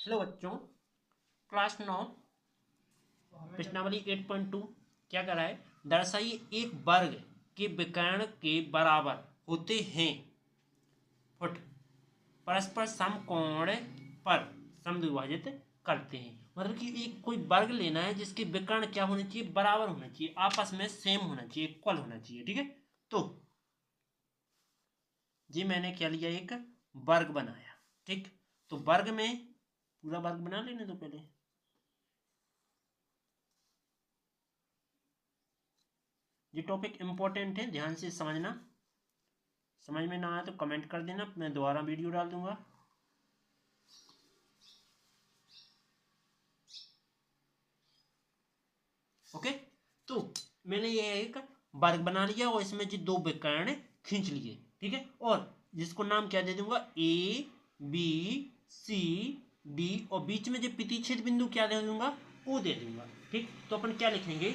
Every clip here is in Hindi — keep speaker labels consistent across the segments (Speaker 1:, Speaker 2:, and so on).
Speaker 1: हेलो बच्चों, क्लास 9 प्रश्नावली 8.2 क्या कर रहा है? दर्शाइए एक वर्ग के विकर्ण के बराबर होते हैं फुट परस्पर समकोण पर समद्विभाजित करते हैं। मतलब कि एक कोई वर्ग लेना है जिसके विकर्ण क्या होने चाहिए? बराबर होना चाहिए, आपस में सेम होना चाहिए, इक्वल होना चाहिए। ठीक है, तो जी मैंने क्या लिया, एक वर्ग बनाया। ठीक, तो वर्ग में पूरा वर्ग बना लेने दो पहले। ये टॉपिक इम्पोर्टेंट है, ध्यान से समझना। समझ में ना आया तो कमेंट कर देना, मैं दोबारा वीडियो डाल दूंगा। ओके, तो मैंने ये एक वर्ग बना लिया और इसमें जो दो विकर्ण खींच लिए। ठीक है, और जिसको नाम क्या दे दूंगा, ए बी सी डी, और बीच में जो प्रतिच्छेद बिंदु क्या दे दूंगा, ओ दे दूंगा। ठीक, तो अपन क्या लिखेंगे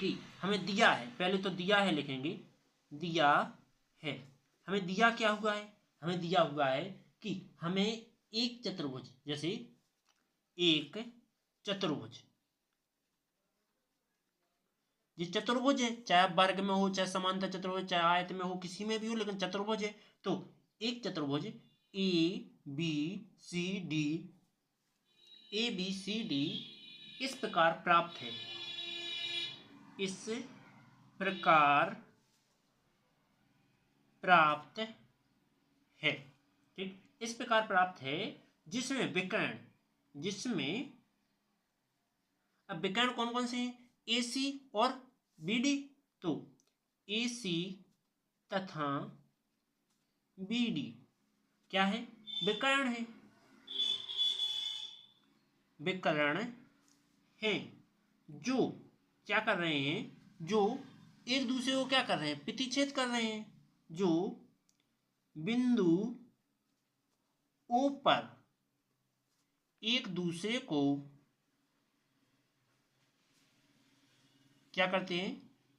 Speaker 1: कि हमें दिया है, पहले तो दिया है लिखेंगे, दिया है। हमें दिया क्या हुआ है? हमें दिया हुआ है कि हमें एक चतुर्भुज, जैसे एक चतुर्भुज, ये चतुर्भुज है, चाहे वर्ग में हो, चाहे समांतर चतुर्भुज, चाहे आयत में हो, किसी में भी हो, लेकिन चतुर्भुज है। तो एक चतुर्भुज A B C D, A B C D इस प्रकार प्राप्त है, इस प्रकार प्राप्त है। ठीक, इस प्रकार प्राप्त है जिसमें विकर्ण, जिसमें अब विकर्ण कौन कौन से हैं? ए सी और बी डी। तो ए सी तथा बी डी क्या है? विकर्ण है, विकर्ण है, जो क्या कर रहे हैं, जो एक दूसरे को क्या कर रहे हैं? प्रतिच्छेद कर रहे हैं, जो बिंदु ओ पर एक दूसरे को क्या करते हैं?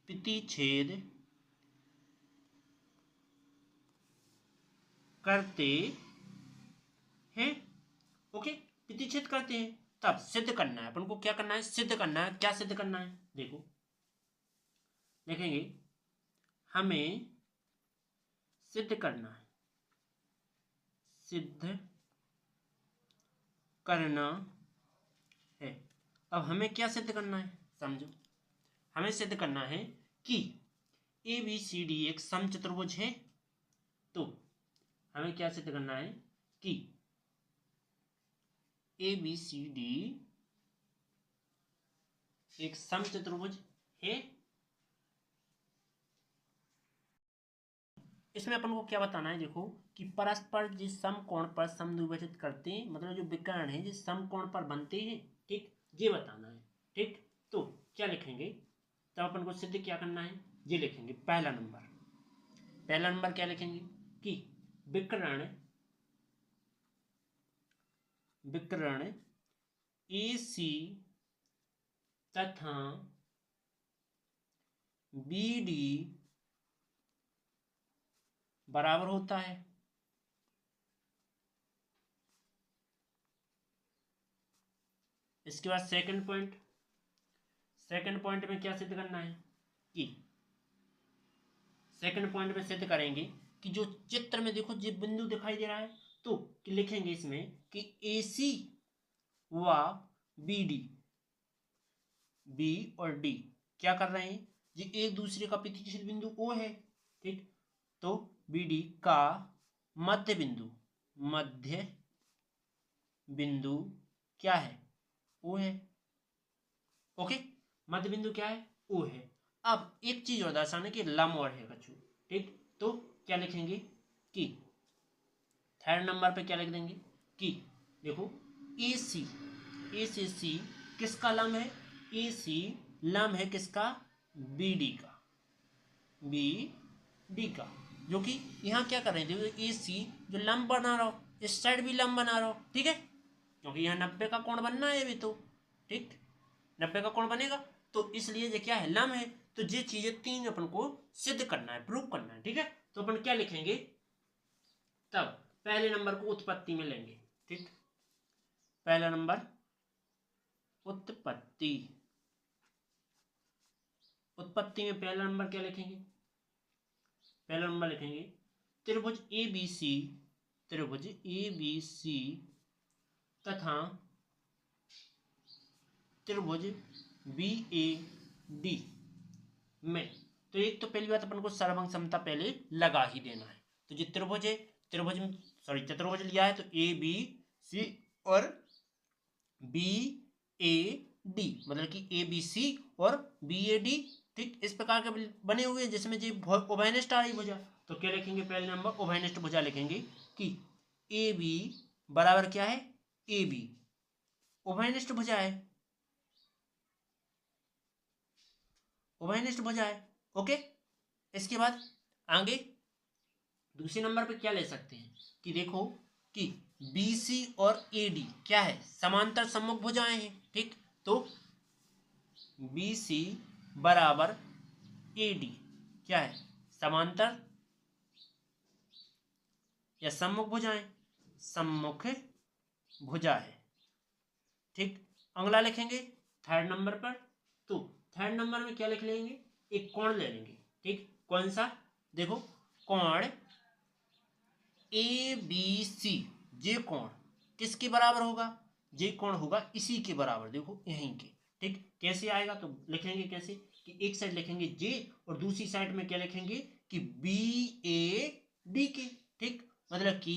Speaker 1: प्रतिच्छेद करते हैं। ओके, प्रतिच्छेद करते हैं, तब सिद्ध करना है अपन को। क्या करना है? सिद्ध करना है। क्या सिद्ध करना है? देखो देखेंगे, हमें सिद्ध करना है, सिद्ध करना है। अब हमें क्या सिद्ध करना है, समझो। हमें सिद्ध करना है कि ए बी सी डी एक समचतुर्भुज है। तो हमें क्या सिद्ध करना है कि ए बी सी डी एक समचतुर्भुज है। इसमें अपन को क्या बताना है? देखो कि परस्पर जिस समकोण पर समद्विभाजित करते हैं, मतलब जो विकर्ण है जिस समकोण पर बनते हैं। ठीक, ये बताना है। ठीक, तो क्या लिखेंगे, तब अपन को सिद्ध क्या करना है, ये लिखेंगे। पहला नंबर, पहला नंबर क्या लिखेंगे कि विकर्ण, विकर्ण ए सी तथा बी डी बराबर होता है। इसके बाद सेकंड पॉइंट, सेकंड पॉइंट में क्या सिद्ध करना है कि सेकंड पॉइंट में सिद्ध करेंगे कि जो चित्र में देखो जो बिंदु दिखाई दे रहा है, तो लिखेंगे इसमें कि ए सी व बी डी, बी और डी क्या कर रहे हैं? ये एक दूसरे का प्रतिच्छेद बिंदु ओ है। ठीक, तो बी डी का मध्य बिंदु, मध्य बिंदु क्या है? ओ है। ओके, मध्य बिंदु क्या है? ओ है। अब एक चीज और दर्शाने की, लम और है कछु। ठीक, तो क्या लिखेंगे कि थर्ड नंबर पे क्या लिख देंगे कि देखो ए सी, ए से सी किसका लम है? ए सी लम है किसका? बी डी का, बी डी का। जो कि यहाँ क्या कर रहे थे, ए सी जो लंब बना रहा हो, इस साइड भी लंब बना रहा हो। ठीक है, क्योंकि यहाँ 90 का कोण बनना है अभी तो। ठीक, 90 का कोण बनेगा, तो इसलिए ये क्या है? लम है। तो ये चीजें तीन अपन को सिद्ध करना है, प्रूव करना है। ठीक है, तो अपन क्या लिखेंगे, तब पहले नंबर को उत्पत्ति में लेंगे। ठीक, पहला नंबर उत्पत्ति। उत्पत्ति में पहला नंबर क्या लिखेंगे? पहला नंबर लिखेंगे त्रिभुज ए बी सी, त्रिभुज ए बी सी तथा त्रिभुज बी ए डी में। तो एक तो पहली बात अपन को सर्वांग समता पहले लगा ही देना है। तो जो त्रिभुज है, त्रिभुज में सॉरी चतुर्भुज लिया है तो ए बी सी और बी ए डी, मतलब कि ए बी सी और बी ए डी, ठीक इस प्रकार के बने हुए हैं जिसमें जो उभयनिष्ठ आ रही भुजा। तो क्या लिखेंगे? पहले नंबर उभयनिष्ठ भुजा लिखेंगे कि ए बी बराबर क्या है? ए बी उभयनिष्ठ भुजा है, उभयनिष्ठ भुजा है। ओके, इसके बाद आगे दूसरे नंबर पे क्या ले सकते हैं कि देखो कि बी सी और ए डी क्या है? समांतर सम्मुख भुजाएं हैं, ठीक। तो बी सी बराबर ए डी क्या है? समांतर या सम्मुख भुजाएं? सम्मुख भुजा है, ठीक। अगला लिखेंगे थर्ड नंबर पर। तो थर्ड नंबर में क्या लिख लेंगे? एक कोण ले लेंगे, ठीक। कौन सा? देखो कोण ए बी सी, जे कोण किसके बराबर होगा? जे कोण होगा इसी के बराबर, देखो यहीं के, ठीक। कैसे आएगा? तो लिखेंगे कैसे कि एक साइड लिखेंगे जे और दूसरी साइड में क्या लिखेंगे कि बी ए डी के, ठीक। मतलब कि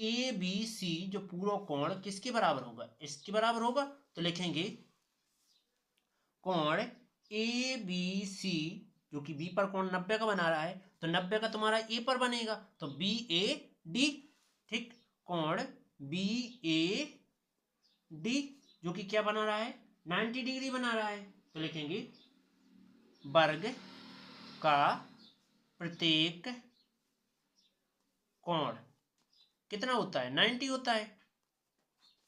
Speaker 1: ए बी सी जो पूरा कोण किसके बराबर होगा? इसके बराबर होगा। तो लिखेंगे कोण ए बी सी जो कि बी पर कोण 90 का बना रहा है, तो 90 का तुम्हारा ए पर बनेगा, तो बी ए डी, ठीक। कोण बी ए डी जो कि क्या बना रहा है? 90 डिग्री बना रहा है। तो लिखेंगे वर्ग का प्रत्येक कोण कितना होता है? 90 होता है।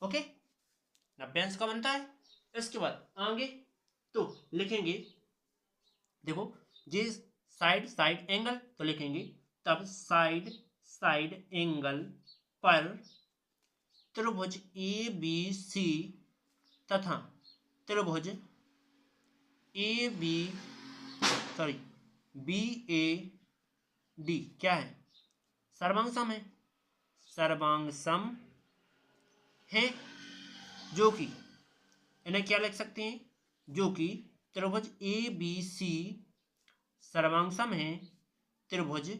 Speaker 1: ओके, 90 अंश का बनता है। इसके बाद आगे तो लिखेंगे देखो जे साइड साइड एंगल, तो लिखेंगे तब साइड साइड एंगल पर त्रिभुज ए बी सी तथा त्रिभुज A B sorry B A D क्या है? सर्वांग सम है, सर्वांग सम है। जो कि इन्हें क्या लिख सकते हैं? जो कि त्रिभुज ए बी सी सर्वांग सम है त्रिभुज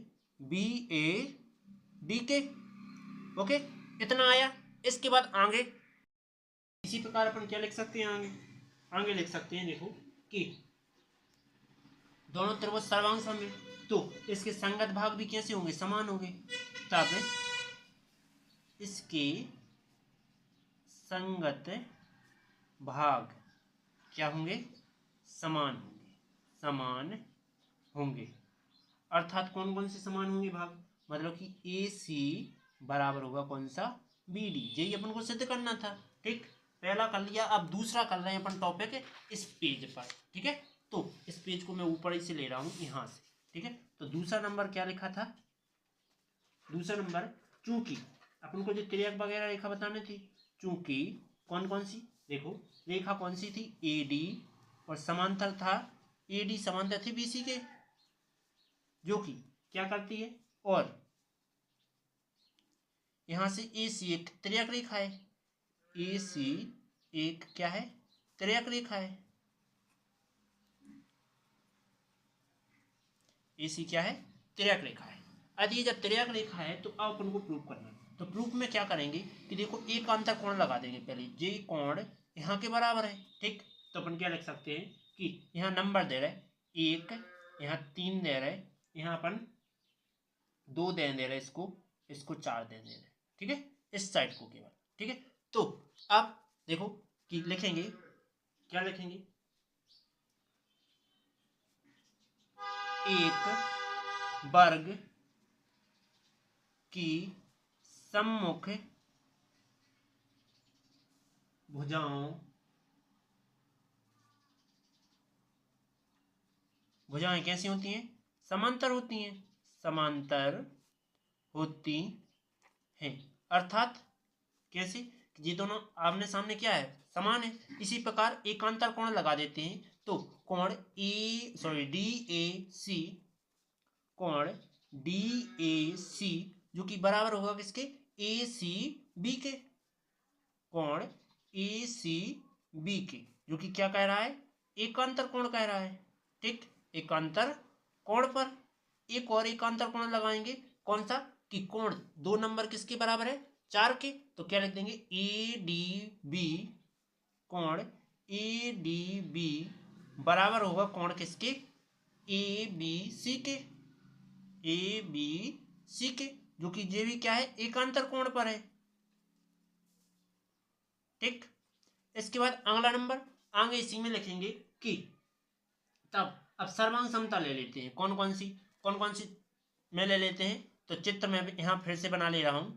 Speaker 1: बी ए डी के। ओके, इतना आया। इसके बाद आगे इसी प्रकार अपन क्या लिख सकते हैं? आगे आगे लिख सकते हैं देखो कि दोनों त्रिभुज सर्वांग सम है तो इसके संगत भाग भी कैसे होंगे? समान होंगे। तब इसके संगत भाग क्या होंगे? समान होंगे, समान होंगे। अर्थात कौन कौन से समान होंगे भाग? मतलब कि ए सी बराबर होगा कौन सा? B D. यही अपन को सिद्ध करना था, ठीक। पहला कर लिया, अब दूसरा कर रहे हैं अपन टॉपिक इस पेज पर, ठीक है। तो इस पेज को मैं ऊपर ही से ले रहा हूँ यहाँ से, ठीक है। तो दूसरा नंबर क्या लिखा था? दूसरा नंबर चूंकि अपन को जो त्रियक वगैरह रेखा बतानी थी, चूंकि कौन कौन सी देखो रेखा कौन सी थी? ए डी और समांतर था, ए डी समांतर थी बी सी के, जो कि क्या करती है? और यहां से ए सी एक त्रियक रेखा है, ए सी एक क्या है? त्रियक रेखा है। ए सी क्या है? त्रियक रेखा है। यदि ये जब त्रियक रेखा है तो अब अपन को प्रूफ करना है। तो प्रूफ में क्या करेंगे कि देखो एक अंतर कोण लगा देंगे पहले, जे कोण यहाँ के बराबर है, ठीक। तो अपन क्या लिख सकते हैं कि यहाँ नंबर दे रहे एक, यहाँ 3 दे रहे, यहाँ अपन 2 दे रहे, इसको इसको 4 दे रहे, ठीक है। इस साइड को केवल, ठीक है। तो अब देखो कि लिखेंगे क्या लिखेंगे? एक वर्ग की सम्मुख भुजाएं कैसी होती हैं? समांतर होती हैं, समांतर होती हैं। अर्थात कैसे ये दोनों आमने सामने क्या है, समान है। इसी प्रकार एकांतर कोण लगा देते हैं, तो कोण डी ए सी, कोण डी ए सी जो कि बराबर होगा किसके, ए सी बी के, कोण ए सी बी के, जो कि क्या कह रहा है, एकांतर कोण कह रहा है। ठीक, एकांतर कोण पर एक और एकांतर कोण लगाएंगे, कौन सा, कि कोण 2 नंबर किसके बराबर है, 4 के, तो क्या लिख देंगे, ए डी बी, कोण ए डी बी बराबर होगा कोण किसके, ए बी सी के, ए बी सी के, जो कि ये भी क्या है, एकांतर कोण पर है। ठीक, इसके बाद अगला नंबर आगे इसी में लिखेंगे कि तब अब सर्वांग समता ले लेते हैं, कौन कौन सी में ले लेते हैं, तो चित्र में यहां फिर से बना ले रहा हूं।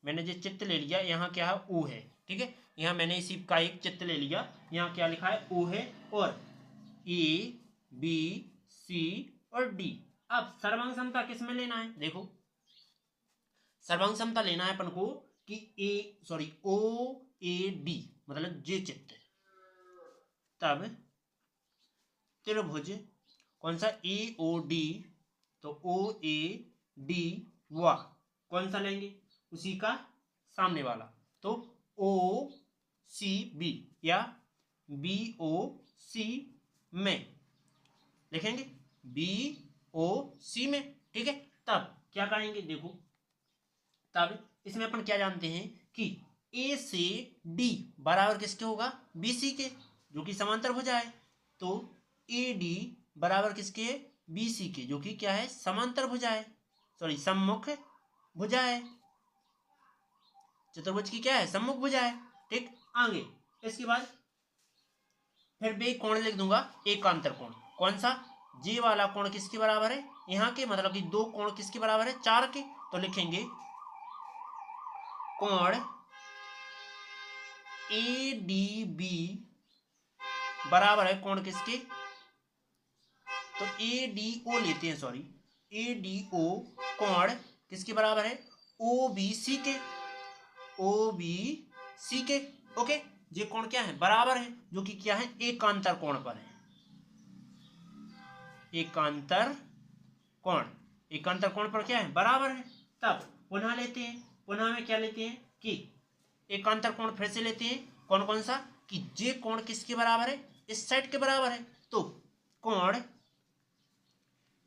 Speaker 1: मैंने जो चित्र ले लिया, यहाँ क्या है, ओ है। ठीक है, यहाँ मैंने इसी का एक चित्र ले लिया, यहाँ क्या लिखा है, ओ है, और ए बी सी और डी। अब सर्वांग समता किस में लेना है, देखो सर्वांग समता लेना है अपन को कि ओ ए डी मतलब जे चित्र, तब त्रिभुज कौन सा, ए ओ डी, तो ओ ए डी व कौन सा लेंगे, उसी का सामने वाला, तो ओ सी बी या बी ओ सी में लिखेंगे, बी ओ सी में। ठीक है, तब क्या करेंगे, देखो तब इसमें अपन क्या जानते हैं कि ए से डी बराबर किसके होगा, बी सी के, जो कि समांतर भुजा है, तो ए डी बराबर किसके है, बी सी के, जो कि क्या है, समांतर भुजा है, सॉरी सम्मुख भुजा है, चतुर्भुज की क्या है, सम्मुख भुजा है। ठीक, आगे इसके बाद फिर बे कोण लिख दूंगा, एकांतर कोण, कौन सा, जे वाला कोण किसके बराबर है, यहाँ के मतलब कि 2 कोण किसके बराबर है, 4 के, तो लिखेंगे कोण ए डी बी बराबर है कोण किसके, तो ए डी ओ लेते हैं, सॉरी ए डी ओ कोण किसके बराबर है, ओ बी सी के, ओ बी सी के। ओके, ये कोण क्या है, बराबर है, जो कि क्या है, एकांतर कोण पर है, एकांतर कोण पर क्या है, बराबर है। तब पुनः लेते हैं, पुनः में क्या लेते हैं कि एकांतर कोण फिर से लेते हैं, कौन सा, कि जे कोण किसके बराबर है, इस साइड के बराबर है, तो कोण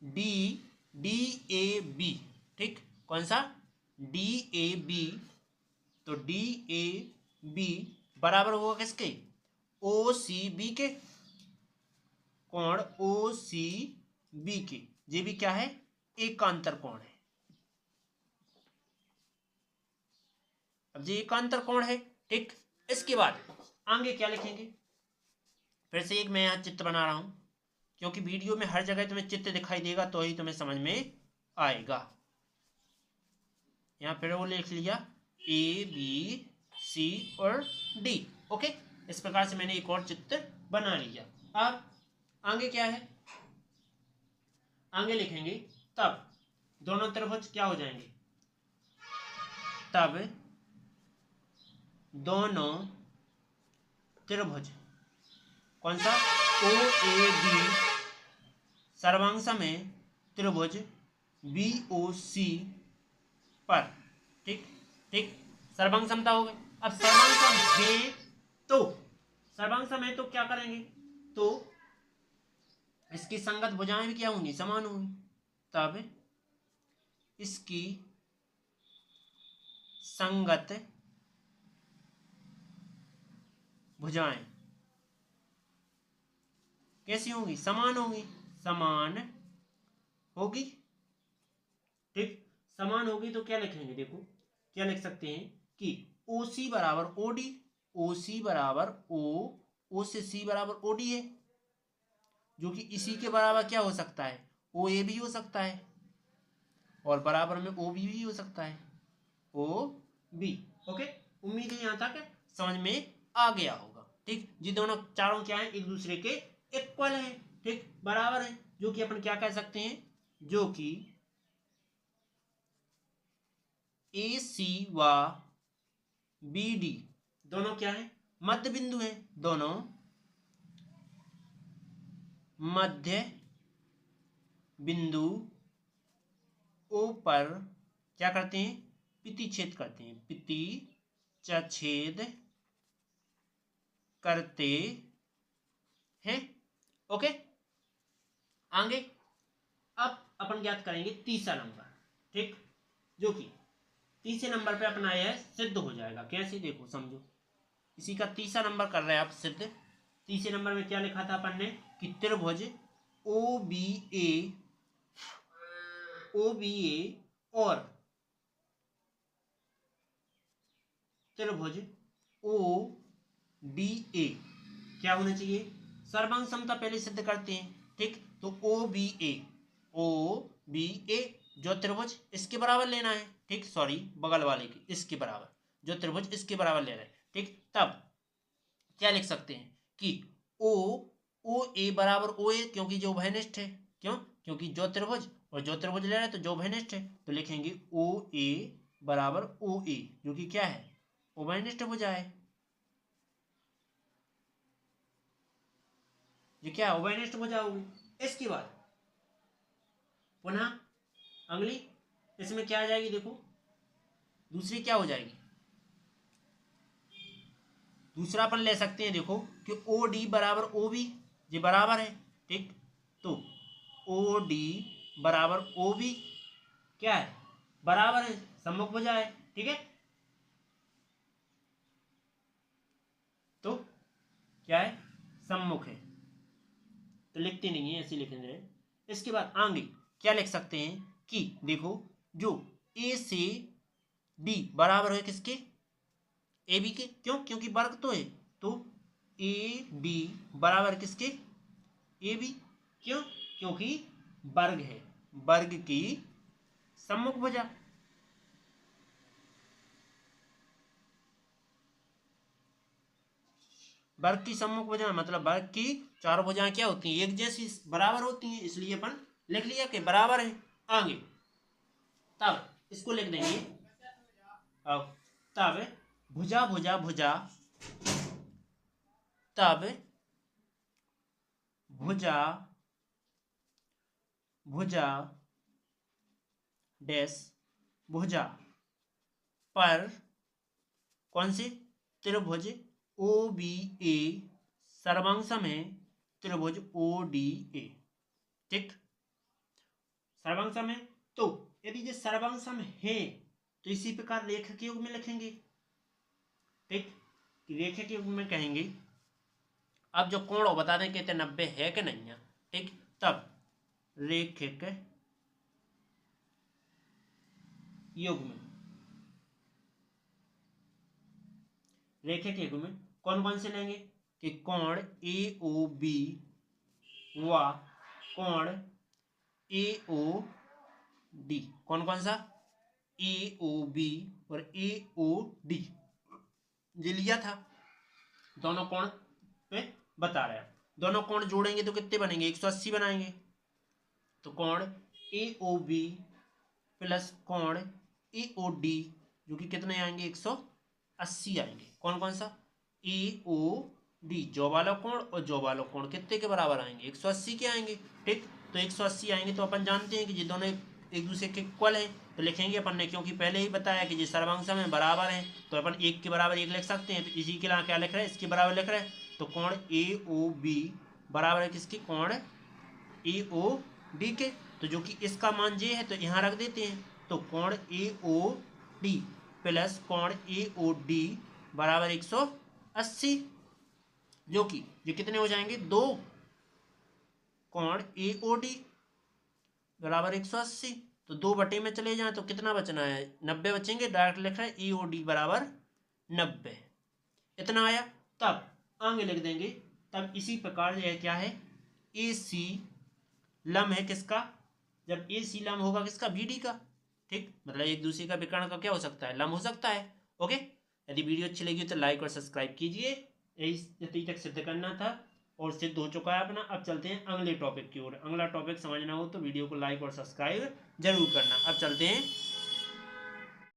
Speaker 1: डी डी ए बी। ठीक, कौन सा, डी ए बी, तो डी ए बी बराबर होगा किसके, ओ सी बी के, कोण ओ सी बी के, ये भी क्या है, एकांतर कोण है। अब ये एकांतर कोण है। ठीक, इसके बाद आगे क्या लिखेंगे, फिर से एक मैं यहाँ चित्र बना रहा हूं, क्योंकि वीडियो में हर जगह तुम्हें चित्र दिखाई देगा तो ही तुम्हें समझ में आएगा। यहाँ फिर वो लिख लिया ए बी सी और डी। ओके, इस प्रकार से मैंने एक और चित्र बना लिया। अब आगे क्या है, आगे लिखेंगे तब दोनों त्रिभुज क्या हो जाएंगे, तब दोनों त्रिभुज कौन सा, ओ ए डी सर्वांश में त्रिभुज बी ओ सी पर। ठीक, ठीक, सर्वांग समता हो गई। अब सर्वांग है तो क्या करेंगे, तो इसकी संगत भुजाएं भी क्या होंगी, समान होंगी, तब इसकी संगत भुजाएं कैसी होंगी, समान होंगी, समान होगी। ठीक, समान होगी तो क्या लिखेंगे, देखो क्या लिख सकते हैं कि ओ सी बराबर ओ डी, ओ सी बराबर ओ से सी बराबर ओ डी है, जो कि इसी के बराबर क्या हो सकता है, ओ ए भी हो सकता है, और बराबर में ओ बी भी हो सकता है, ओ बी। ओके, उम्मीद है यहां तक समझ में आ गया होगा। ठीक, ये दोनों चारों क्या है, एक दूसरे के इक्वल है, ठीक, बराबर है, जो कि अपन क्या कह सकते हैं, जो कि ए सी व बी डी दोनों क्या है, मध्य बिंदु है, दोनों मध्य बिंदु ओ पर क्या करते हैं, प्रतिच्छेद करते हैं, प्रतिच्छेद करते हैं। ओके, आगे अब अपन ज्ञात करेंगे तीसरा नंबर, ठीक, जो कि तीसरे नंबर पे अपना यह सिद्ध हो जाएगा। कैसे, देखो समझो, इसी का तीसरा नंबर कर रहे हैं आप सिद्ध। तीसरे नंबर में क्या लिखा था अपन ने कि त्रिभुज ओ बी ए और त्रिभुज ओ डी ए क्या होना चाहिए, सर्वांग समता पहले सिद्ध करते हैं, ठीक। तो ओ बी ए जो त्रिभुज इसके बराबर लेना है, ठीक, सॉरी बगल वाले की इसके बराबर, जो त्रिभुज इसके बराबर ले रहा है, ठीक। तब क्या लिख सकते हैं कि ओ ए बराबर ओ ए, क्योंकि जो उभयनिष्ठ है, क्योंकि जो त्रिभुज और जो त्रिभुज ले रहे हैं तो जो उभयनिष्ठ है, तो लिखेंगे ओ ए बराबर ओ ए, जो कि क्या है, उभयनिष्ठ भुजा है। ये क्या, उभयनिष्ठ भुजा होगी। इसके बाद पुनः अगली इसमें क्या आ जाएगी, देखो दूसरी क्या हो जाएगी, दूसरा अपन ले सकते हैं, देखो कि ओ डी बराबर ओ बी, ये बराबर है, ठीक। तो ओ डी बराबर ओ बी क्या है, बराबर है, सम्मुख भुजा है, ठीक है। तो क्या है, सम्मुख है, तो लिखते नहीं है, ऐसे लिखेंगे। इसके बाद आगे क्या लिख सकते हैं कि देखो जो ए से डी बराबर है किसके, ए बी के, क्योंकि वर्ग तो है, तो ए डी बराबर किसके, ए बी, क्योंकि वर्ग है, वर्ग की सम्मुख भुजा। वर्ग की सम्मुख भुजा मतलब वर्ग की चार भुजाएं क्या होती हैं, एक जैसी बराबर होती हैं, इसलिए अपन लिख लिया कि बराबर है। आगे तब इसको लिख देंगे, अब तब भुजा भुजा भुजा, तब भुजा भुजा डैश भुजा पर कौन से, त्रिभुज ओ बी ए सर्वांग सम है त्रिभुज ओ डी ए, ठीक, सर्वांग सम है। तो यदि ये सर्वांग सम है तो इसी प्रकार रेखा के युग में लिखेंगे, ठीक, रेखा के युग में कहेंगे। अब जो कोण बता दें कहते 90 है कि नहीं है, ठीक। तब रेखिक युग में, रेखिक युग में कौन कौन से लेंगे कि कोण ए ओ बी व कोण ए ओ डी, कौन सा, ए ओ बी और ए ओ डी, ये लिया था, दोनों कोण पे बता रहे हैं। दोनों कोण जोड़ेंगे तो कितने बनेंगे, 180 बनाएंगे। तो कोण ए ओ बी प्लस कोण ए ओ डी जो कि कितने आएंगे, 180 आएंगे। कौन सा, ए ओ डी जो वाला कोण और जो वाला कोण कितने के बराबर आएंगे, 180 के आएंगे, ठीक। तो 180 आएंगे तो अपन जानते हैं कि ये दोनों एक दूसरे के इक्वल है, तो लिखेंगे अपन ने, क्योंकि पहले ही बताया कि ये सर्वांग सम है, बराबर है, तो अपन एक के बराबर एक लिख सकते हैं। तो इसी के लिए क्या लिख रहे हैं, इसके बराबर लिख रहे हैं। तो कोण ए ओ बी बराबर है किसकी, कोण ए ओ डी के, तो जो कि इसका मान जे है तो यहाँ रख देते हैं। तो कोण ए ओ डी प्लस कोण ए ओ डी बराबर 180, जो कि ये कितने हो जाएंगे, दो कोण ए ओ डी बराबर 180, तो 2 में चले जाएं तो कितना बचना है, 90 बचेंगे। डायरेक्ट लिख रहे हैं ई ओ डी बराबर 90, इतना आया। तब आगे लिख देंगे, तब इसी प्रकार यह क्या है, ए सी लम है किसका, जब ए सी लम होगा किसका, बी डी का, ठीक, मतलब एक दूसरे का विकर्ण का क्या हो सकता है, लम हो सकता है। ओके, यदि वीडियो अच्छी लगी तो लाइक और सब्सक्राइब कीजिए। यही तक सिद्ध करना था और सिद्ध हो चुका है अपना। अब चलते हैं अगले टॉपिक की ओर। अगला टॉपिक समझना हो तो वीडियो को लाइक और सब्सक्राइब जरूर करना। अब चलते हैं